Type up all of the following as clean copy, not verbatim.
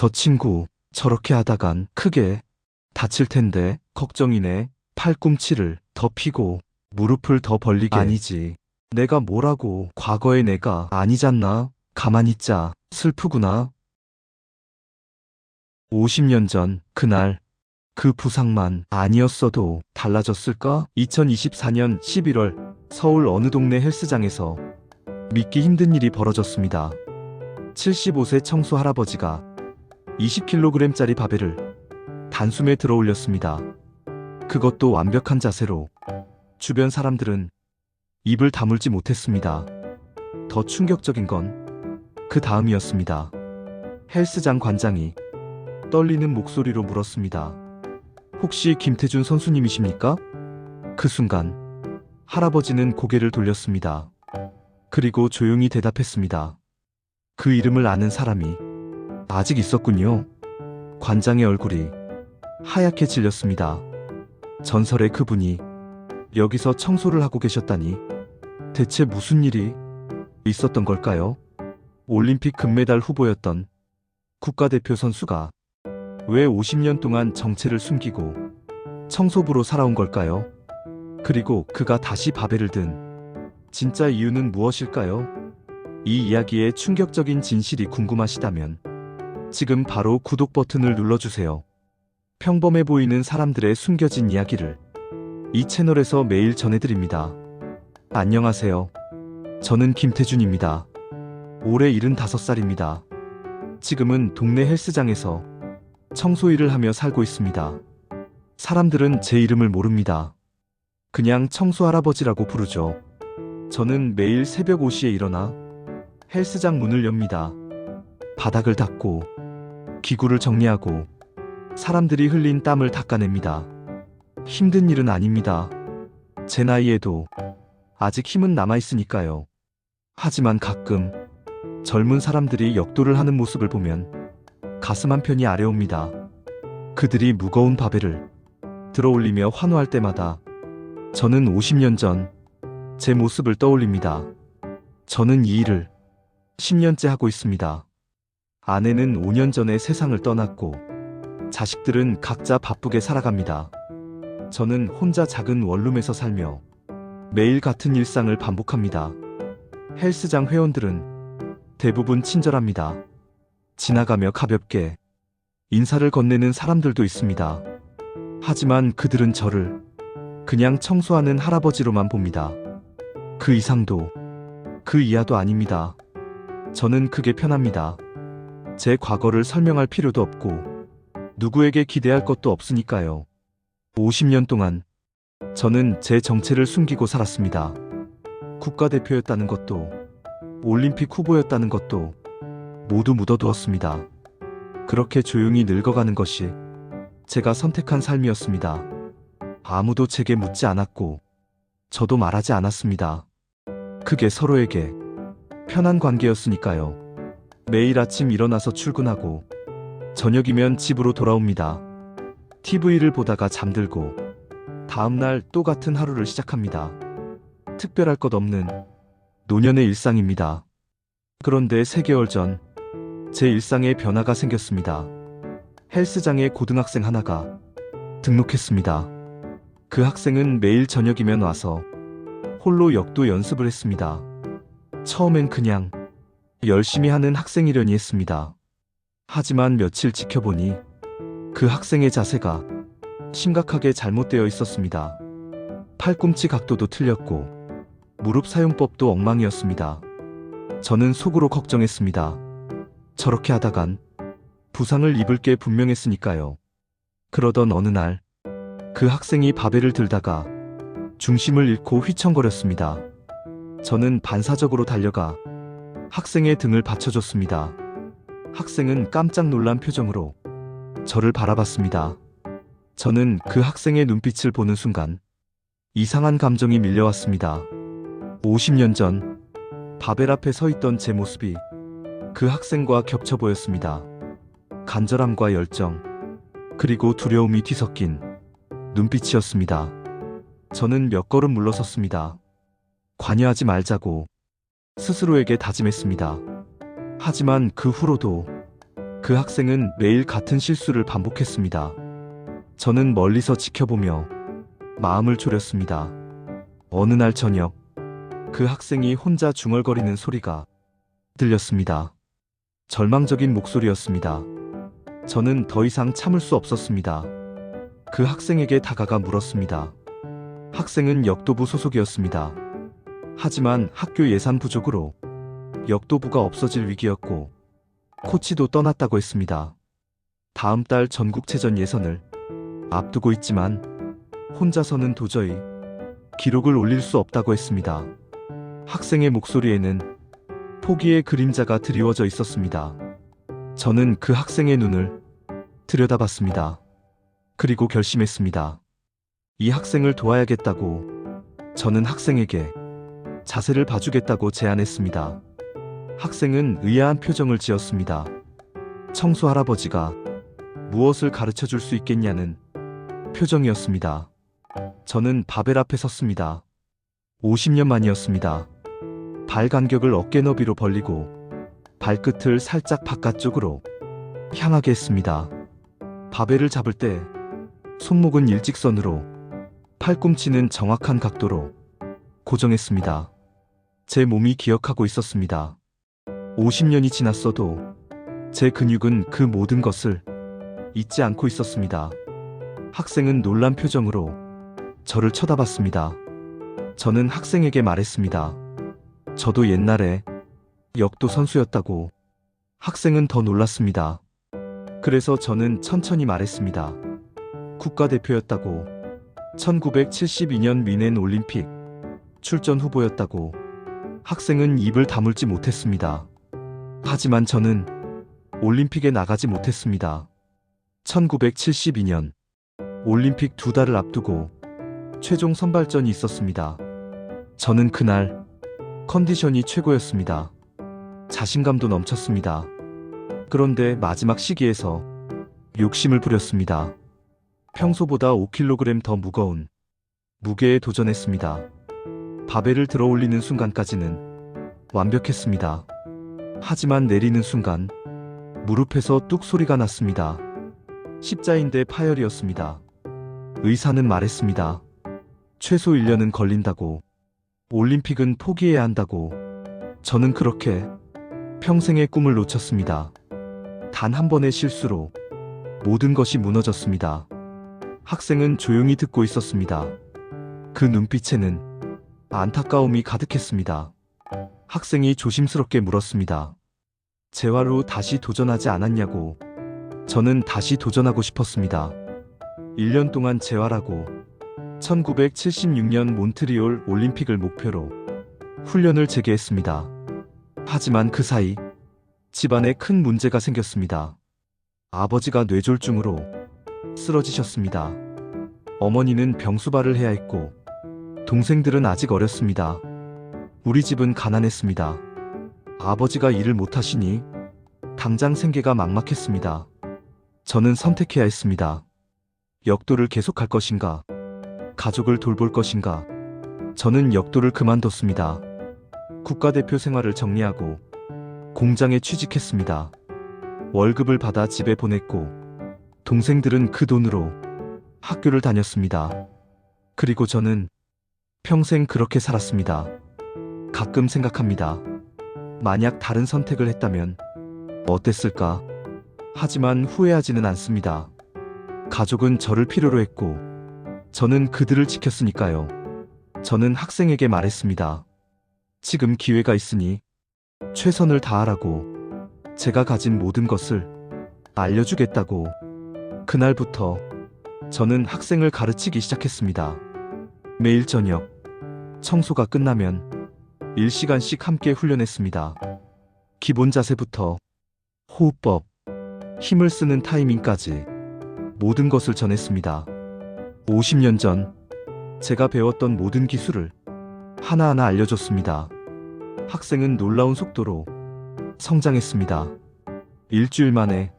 저 친구 저렇게 하다간 크게 다칠 텐데 걱정이네. 팔꿈치를 더 피고 무릎을 더 벌리게. 아니지. 내가 뭐라고. 과거의 내가 아니잖나. 가만히 있자. 슬프구나. 50년 전 그날 그 부상만 아니었어도 달라졌을까? 2024년 11월 서울 어느 동네 헬스장에서 믿기 힘든 일이 벌어졌습니다. 75세 청소 할아버지가 20kg짜리 바벨을 단숨에 들어 올렸습니다. 그것도 완벽한 자세로. 주변 사람들은 입을 다물지 못했습니다. 더 충격적인 건 그 다음이었습니다. 헬스장 관장이 떨리는 목소리로 물었습니다. 혹시 김태준 선수님이십니까? 그 순간 할아버지는 고개를 돌렸습니다. 그리고 조용히 대답했습니다. 그 이름을 아는 사람이 아직 있었군요. 관장의 얼굴이 하얗게 질렸습니다. 전설의 그분이 여기서 청소를 하고 계셨다니. 대체 무슨 일이 있었던 걸까요? 올림픽 금메달 후보였던 국가대표 선수가 왜 50년 동안 정체를 숨기고 청소부로 살아온 걸까요? 그리고 그가 다시 바벨을 든 진짜 이유는 무엇일까요? 이 이야기의 충격적인 진실이 궁금하시다면 지금 바로 구독 버튼을 눌러주세요. 평범해 보이는 사람들의 숨겨진 이야기를 이 채널에서 매일 전해드립니다. 안녕하세요. 저는 김태준입니다. 올해 75살입니다. 지금은 동네 헬스장에서 청소 일을 하며 살고 있습니다. 사람들은 제 이름을 모릅니다. 그냥 청소 할아버지라고 부르죠. 저는 매일 새벽 5시에 일어나 헬스장 문을 엽니다. 바닥을 닦고 기구를 정리하고 사람들이 흘린 땀을 닦아냅니다. 힘든 일은 아닙니다. 제 나이에도 아직 힘은 남아있으니까요. 하지만 가끔 젊은 사람들이 역도를 하는 모습을 보면 가슴 한편이 아려옵니다. 그들이 무거운 바벨을 들어 올리며 환호할 때마다 저는 50년 전 제 모습을 떠올립니다. 저는 이 일을 10년째 하고 있습니다. 아내는 5년 전에 세상을 떠났고 자식들은 각자 바쁘게 살아갑니다. 저는 혼자 작은 원룸에서 살며 매일 같은 일상을 반복합니다. 헬스장 회원들은 대부분 친절합니다. 지나가며 가볍게 인사를 건네는 사람들도 있습니다. 하지만 그들은 저를 그냥 청소하는 할아버지로만 봅니다. 그 이상도 그 이하도 아닙니다. 저는 그게 편합니다. 제 과거를 설명할 필요도 없고 누구에게 기대할 것도 없으니까요. 50년 동안 저는 제 정체를 숨기고 살았습니다. 국가대표였다는 것도 올림픽 후보였다는 것도 모두 묻어두었습니다. 그렇게 조용히 늙어가는 것이 제가 선택한 삶이었습니다. 아무도 제게 묻지 않았고 저도 말하지 않았습니다. 그게 서로에게 편한 관계였으니까요. 매일 아침 일어나서 출근하고 저녁이면 집으로 돌아옵니다. TV를 보다가 잠들고 다음날 또 같은 하루를 시작합니다. 특별할 것 없는 노년의 일상입니다. 그런데 3개월 전 제 일상에 변화가 생겼습니다. 헬스장에 고등학생 하나가 등록했습니다. 그 학생은 매일 저녁이면 와서 홀로 역도 연습을 했습니다. 처음엔 그냥 열심히 하는 학생이려니 했습니다. 하지만 며칠 지켜보니 그 학생의 자세가 심각하게 잘못되어 있었습니다. 팔꿈치 각도도 틀렸고 무릎 사용법도 엉망이었습니다. 저는 속으로 걱정했습니다. 저렇게 하다간 부상을 입을 게 분명했으니까요. 그러던 어느 날 그 학생이 바벨을 들다가 중심을 잃고 휘청거렸습니다. 저는 반사적으로 달려가 학생의 등을 받쳐줬습니다. 학생은 깜짝 놀란 표정으로 저를 바라봤습니다. 저는 그 학생의 눈빛을 보는 순간 이상한 감정이 밀려왔습니다. 50년 전 바벨 앞에 서 있던 제 모습이 그 학생과 겹쳐 보였습니다. 간절함과 열정, 그리고 두려움이 뒤섞인 눈빛이었습니다. 저는 몇 걸음 물러섰습니다. 관여하지 말자고 스스로에게 다짐했습니다. 하지만 그 후로도 그 학생은 매일 같은 실수를 반복했습니다. 저는 멀리서 지켜보며 마음을 졸였습니다. 어느 날 저녁, 그 학생이 혼자 중얼거리는 소리가 들렸습니다. 절망적인 목소리였습니다. 저는 더 이상 참을 수 없었습니다. 그 학생에게 다가가 물었습니다. 학생은 역도부 소속이었습니다. 하지만 학교 예산 부족으로 역도부가 없어질 위기였고 코치도 떠났다고 했습니다. 다음 달 전국체전 예선을 앞두고 있지만 혼자서는 도저히 기록을 올릴 수 없다고 했습니다. 학생의 목소리에는 포기의 그림자가 드리워져 있었습니다. 저는 그 학생의 눈을 들여다봤습니다. 그리고 결심했습니다. 이 학생을 도와야겠다고. 저는 학생에게 자세를 봐주겠다고 제안했습니다. 학생은 의아한 표정을 지었습니다. 청소 할아버지가 무엇을 가르쳐 줄 수 있겠냐는 표정이었습니다. 저는 바벨 앞에 섰습니다. 50년 만이었습니다. 발 간격을 어깨 너비로 벌리고 발끝을 살짝 바깥쪽으로 향하게 했습니다. 바벨을 잡을 때 손목은 일직선으로, 팔꿈치는 정확한 각도로 고정했습니다. 제 몸이 기억하고 있었습니다. 50년이 지났어도 제 근육은 그 모든 것을 잊지 않고 있었습니다. 학생은 놀란 표정으로 저를 쳐다봤습니다. 저는 학생에게 말했습니다. 저도 옛날에 역도 선수였다고. 학생은 더 놀랐습니다. 그래서 저는 천천히 말했습니다. 국가대표였다고. 1972년 뮌헨 올림픽 출전 후보였다고. 학생은 입을 다물지 못했습니다. 하지만 저는 올림픽에 나가지 못했습니다. 1972년 올림픽 2달을 앞두고 최종 선발전이 있었습니다. 저는 그날 컨디션이 최고였습니다. 자신감도 넘쳤습니다. 그런데 마지막 시기에서 욕심을 부렸습니다. 평소보다 5kg 더 무거운 무게에 도전했습니다. 바벨을 들어 올리는 순간까지는 완벽했습니다. 하지만 내리는 순간 무릎에서 뚝 소리가 났습니다. 십자인대 파열이었습니다. 의사는 말했습니다. 최소 1년은 걸린다고. 올림픽은 포기해야 한다고. 저는 그렇게 평생의 꿈을 놓쳤습니다. 단 한 번의 실수로 모든 것이 무너졌습니다. 학생은 조용히 듣고 있었습니다. 그 눈빛에는 안타까움이 가득했습니다. 학생이 조심스럽게 물었습니다. 재활 후 다시 도전하지 않았냐고. 저는 다시 도전하고 싶었습니다. 1년 동안 재활하고 1976년 몬트리올 올림픽을 목표로 훈련을 재개했습니다. 하지만 그 사이 집안에 큰 문제가 생겼습니다. 아버지가 뇌졸중으로 쓰러지셨습니다. 어머니는 병수발을 해야 했고 동생들은 아직 어렸습니다. 우리 집은 가난했습니다. 아버지가 일을 못하시니 당장 생계가 막막했습니다. 저는 선택해야 했습니다. 역도를 계속할 것인가? 가족을 돌볼 것인가? 저는 역도를 그만뒀습니다. 국가대표 생활을 정리하고 공장에 취직했습니다. 월급을 받아 집에 보냈고 동생들은 그 돈으로 학교를 다녔습니다. 그리고 저는 평생 그렇게 살았습니다. 가끔 생각합니다. 만약 다른 선택을 했다면 어땠을까? 하지만 후회하지는 않습니다. 가족은 저를 필요로 했고 저는 그들을 지켰으니까요. 저는 학생에게 말했습니다. 지금 기회가 있으니 최선을 다하라고. 제가 가진 모든 것을 알려주겠다고. 그날부터 저는 학생을 가르치기 시작했습니다. 매일 저녁 청소가 끝나면 1시간씩 함께 훈련했습니다. 기본 자세부터 호흡법, 힘을 쓰는 타이밍까지 모든 것을 전했습니다. 50년 전 제가 배웠던 모든 기술을 하나하나 알려줬습니다. 학생은 놀라운 속도로 성장했습니다. 일주일 만에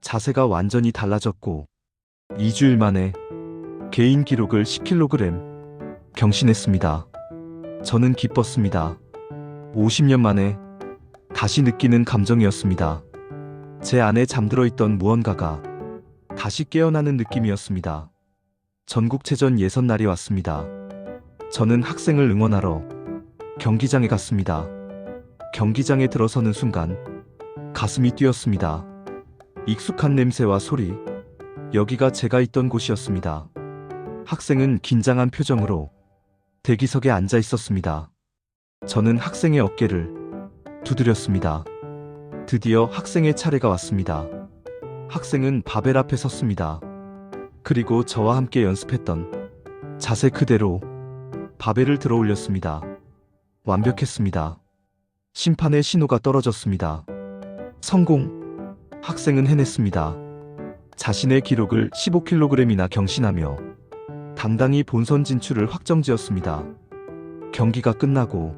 자세가 완전히 달라졌고 2주일 만에 개인 기록을 10kg 경신했습니다. 저는 기뻤습니다. 50년 만에 다시 느끼는 감정이었습니다. 제 안에 잠들어 있던 무언가가 다시 깨어나는 느낌이었습니다. 전국체전 예선 날이 왔습니다. 저는 학생을 응원하러 경기장에 갔습니다. 경기장에 들어서는 순간 가슴이 뛰었습니다. 익숙한 냄새와 소리, 여기가 제가 있던 곳이었습니다. 학생은 긴장한 표정으로 대기석에 앉아 있었습니다. 저는 학생의 어깨를 두드렸습니다. 드디어 학생의 차례가 왔습니다. 학생은 바벨 앞에 섰습니다. 그리고 저와 함께 연습했던 자세 그대로 바벨을 들어 올렸습니다. 완벽했습니다. 심판의 신호가 떨어졌습니다. 성공! 학생은 해냈습니다. 자신의 기록을 15kg이나 경신하며 당당히 본선 진출을 확정지었습니다. 경기가 끝나고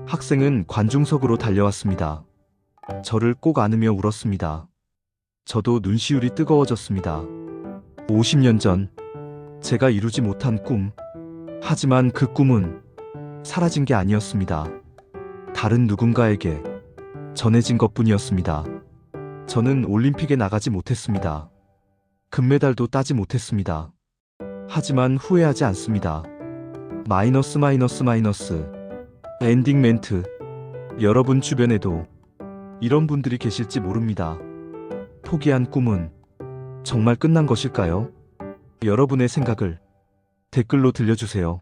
학생은 관중석으로 달려왔습니다. 저를 꼭 안으며 울었습니다. 저도 눈시울이 뜨거워졌습니다. 50년 전 제가 이루지 못한 꿈, 하지만 그 꿈은 사라진 게 아니었습니다. 다른 누군가에게 전해진 것뿐이었습니다. 저는 올림픽에 나가지 못했습니다. 금메달도 따지 못했습니다. 하지만 후회하지 않습니다. 마이너스 마이너스 마이너스. 엔딩 멘트. 여러분 주변에도 이런 분들이 계실지 모릅니다. 포기한 꿈은 정말 끝난 것일까요? 여러분의 생각을 댓글로 들려주세요.